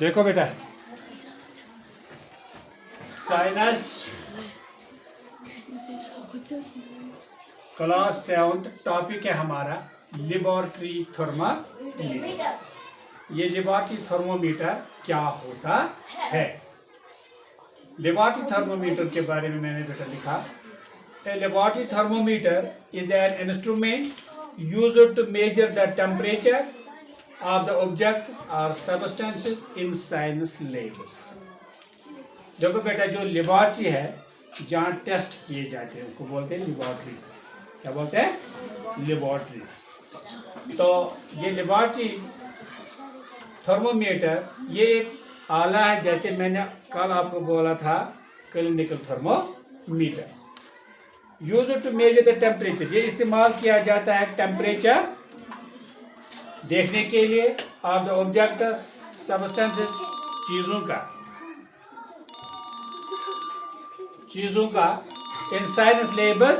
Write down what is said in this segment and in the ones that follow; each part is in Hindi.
देखो बेटा, साइनस क्लास 7 टॉपिक है हमारा लेबोरेटरी थर्मामीटर। ये लेबोरेटरी थर्मोमीटर क्या होता है? लेबोरेटरी थर्मोमीटर के बारे में मैंने बेटा लिखा, a laboratory thermometer is an instrument used to measure the temperature of the objects or substances in science labs। देखो बेटा, जो लेबोरेटरी है जहाँ टेस्ट किए जाते हैं उसको बोलते हैं लेबोरेटरी। क्या बोलते हैं? लेबोरेटरी। तो ये लेबोरेटरी थर्मोमीटर ये एक आला है, जैसे मैंने कल आपको बोला था clinical thermometer. Use to measure the temperature, ये इस्तेमाल किया जाता है टेम्परेचर देखने के लिए ऑफ द ऑब्जेक्ट सब्सटेंसेस, चीजों का इन साइंस लेबस,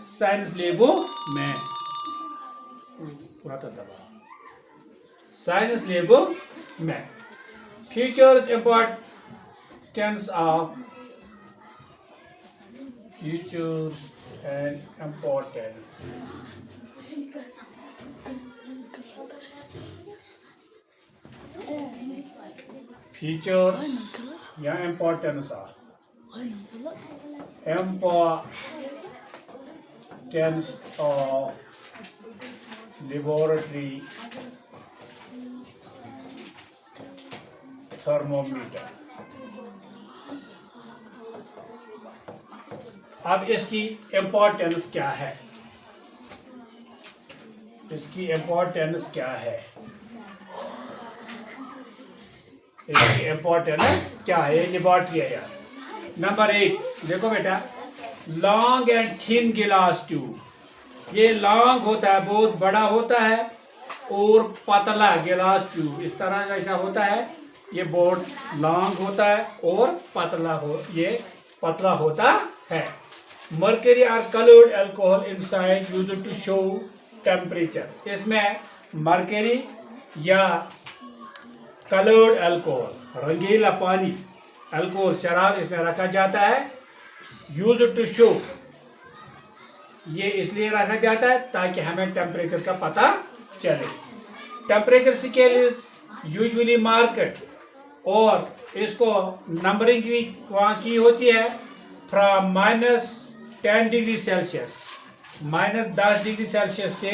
साइंस लेबों में पूरा दबा साइंस लेबों में। Features importance of features and importance. Features या इम्पोर्टेंस ऑफ लेबोरेटरी थर्मोमीटर। अब इसकी इम्पोर्टेंस क्या है? इसकी इम्पोर्टेंस क्या है? इसकी इम्पोर्टेंस क्या है? लेबोरेटरी है यार। नंबर 1 देखो बेटा, लॉन्ग एंड थिन गिलास ट्यूब। ये लॉन्ग होता है, बहुत बड़ा होता है, और पतला गिलास ट्यूब इस तरह जैसा होता है। ये बहुत लॉन्ग होता है और ये पतला होता है। मर्करी और coloured alcohol inside used to show temperature. इसमें मर्करी या कलर्ड अल्कोहल, रंगीला पानी, अल्कोहल, शराब इसमें रखा जाता है। यूज्ड टू शो, ये इसलिए रखा जाता है ताकि हमें टेम्परेचर का पता चले। Temperature scale is usually market, और इसको नंबरिंग भी वहाँ की होती है from -10 degree Celsius, -10 degree Celsius से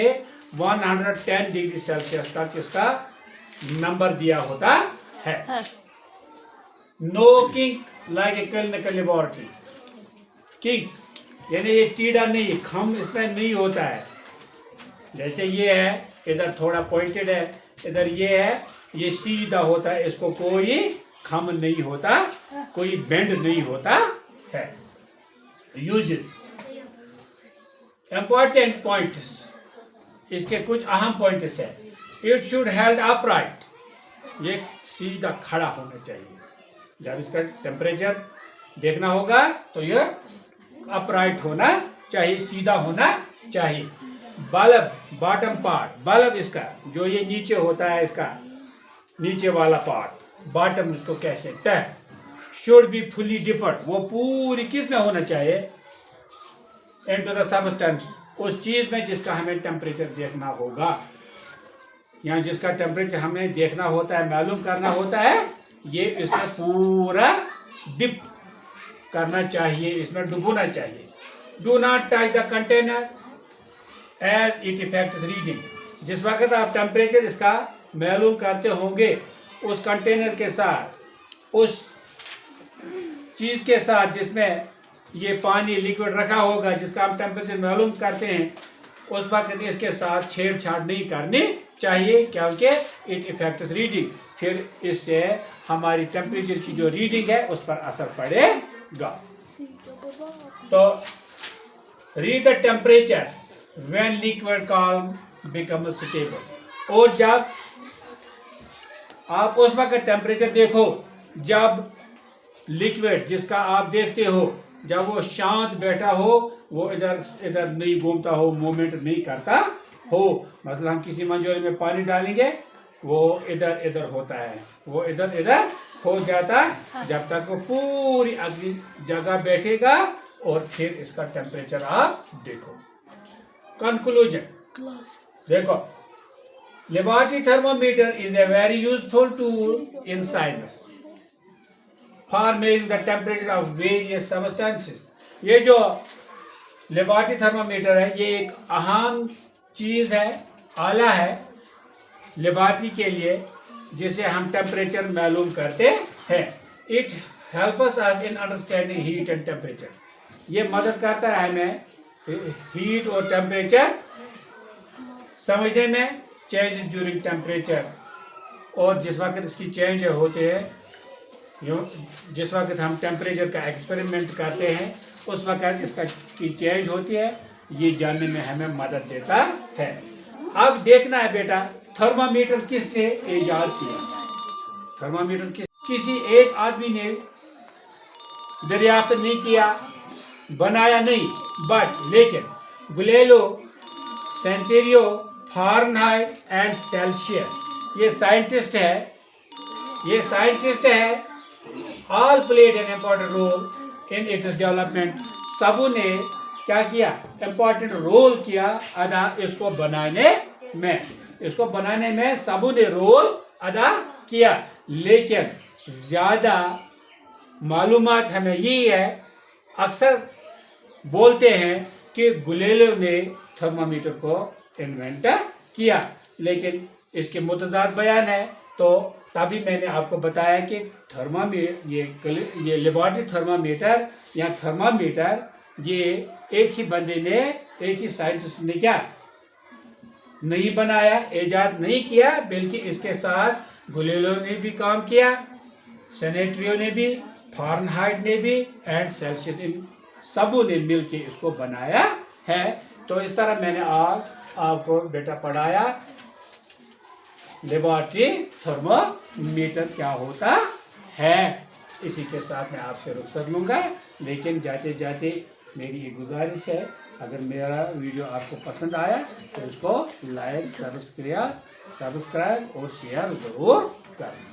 110 डिग्री सेल्सियस तक इसका नंबर दिया होता है। No kink like a clinical laboratory. Kink यानी ये टीडा नहीं, खम इसमें नहीं होता है। जैसे ये है, इधर थोड़ा पॉइंटेड है, इधर ये है, ये सीधा होता है, इसको कोई खम नहीं होता, कोई बेंड नहीं होता है। यूजेस, इंपॉर्टेंट पॉइंट्स, इसके कुछ अहम पॉइंट्स है। इट शुड हेल्ड अपराइट, ये सीधा खड़ा होना चाहिए। जब इसका टेम्परेचर देखना होगा तो ये अपराइट होना चाहिए, सीधा होना चाहिए। बल्ब, बॉटम पार्ट, बल्ब इसका जो ये नीचे होता है, इसका नीचे वाला पार्ट, बॉटम इसको कहते हैं, टैप, शुड बी फुली डिपर्ड, वो पूरी किस में होना चाहिए? इनटू द सब्सटेंस, उस चीज में जिसका हमें टेम्परेचर देखना होगा, यहाँ जिसका टेम्परेचर हमें देखना होता है, मालूम करना होता है, ये इसमें पूरा डिप करना चाहिए, इसमें डुबोना चाहिए। Do not touch the container as it affects reading. जिस वक्त आप टेम्परेचर इसका मालूम करते होंगे, उस कंटेनर के साथ, उस चीज के साथ जिसमें ये पानी लिक्विड रखा होगा, जिसका हम टेम्परेचर मालूम करते हैं, उस वक्त इसके साथ छेड़छाड़ नहीं करनी चाहिए, क्योंकि इट इफेक्ट्स रीडिंग। फिर इससे हमारी टेम्परेचर की जो रीडिंग है उस पर असर पड़ेगा। तो read the temperature when liquid column becomes stable. और जब आप उस वक्त टेम्परेचर देखो जब लिक्विड जिसका आप देखते हो, जब वो शांत बैठा हो, वो इधर इधर नहीं घूमता हो, मूवमेंट नहीं करता हो। मतलब हम किसी मंजोले में पानी डालेंगे वो इधर इधर होता है, वो इधर इधर हो जाता है जब तक वो पूरी अगली जगह बैठेगा और फिर इसका टेम्परेचर आप देखो। कंक्लूजन देखो, laboratory thermometer is a very useful tool in science for measuring the temperature of various substances. ये जो लेबोरेटरी थर्मोमीटर है ये एक अहम चीज है, आला है लेबोरेटरी के लिए, जिसे हम टेम्परेचर मालूम करते हैं। It helps us in understanding heat and temperature. ये मदद करता है हमें हीट और टेम्परेचर समझने में, चेंज ड्यूरिंग टेम्परेचर। और जिस वक्त इसकी चेंज होते हैं, जिस वक्त हम टेम्परेचर का एक्सपेरिमेंट करते हैं उस वक्त इसका की चेंज होती है, ये जानने में हमें मदद देता है। अब देखना है बेटा, थर्मामीटर किसने इजाद किया? थर्मामीटर किसी एक आदमी ने दरियाफ्त नहीं किया, बनाया नहीं, बट लेकिन Galileo, Santorio, Fahrenheit and Celsius, ये साइंटिस्ट है, all played an important role in its development. सबों ने क्या किया? इम्पोर्टेंट रोल किया अदा इसको बनाने में सबों ने रोल अदा किया। लेकिन ज्यादा मालूमात हमें यही है, अक्सर बोलते हैं कि गैलीलियो ने थर्मामीटर को इन्वेंट किया, लेकिन इसके मुतज़ाद बयान है। तो तभी मैंने आपको बताया कि ये लेबोरेटरी थर्मामीटर या थर्मामीटर ये एक ही बंदे ने, एक ही साइंटिस्ट ने क्या नहीं बनाया, इजाद नहीं किया, बल्कि इसके साथ गैलीलियो ने भी काम किया, सेनेटरियो ने भी, फारेनहाइट ने भी एंड सेल्सियस ने, सबों ने मिलके इसको बनाया है। तो इस तरह मैंने आज आपको बेटा पढ़ाया लेबोरेटरी थर्मोमीटर क्या होता है। इसी के साथ मैं आपसे रुखसत लूँगा, लेकिन जाते जाते मेरी एक गुजारिश है, अगर मेरा वीडियो आपको पसंद आया तो इसको लाइक, सब्सक्राइब और शेयर ज़रूर करना।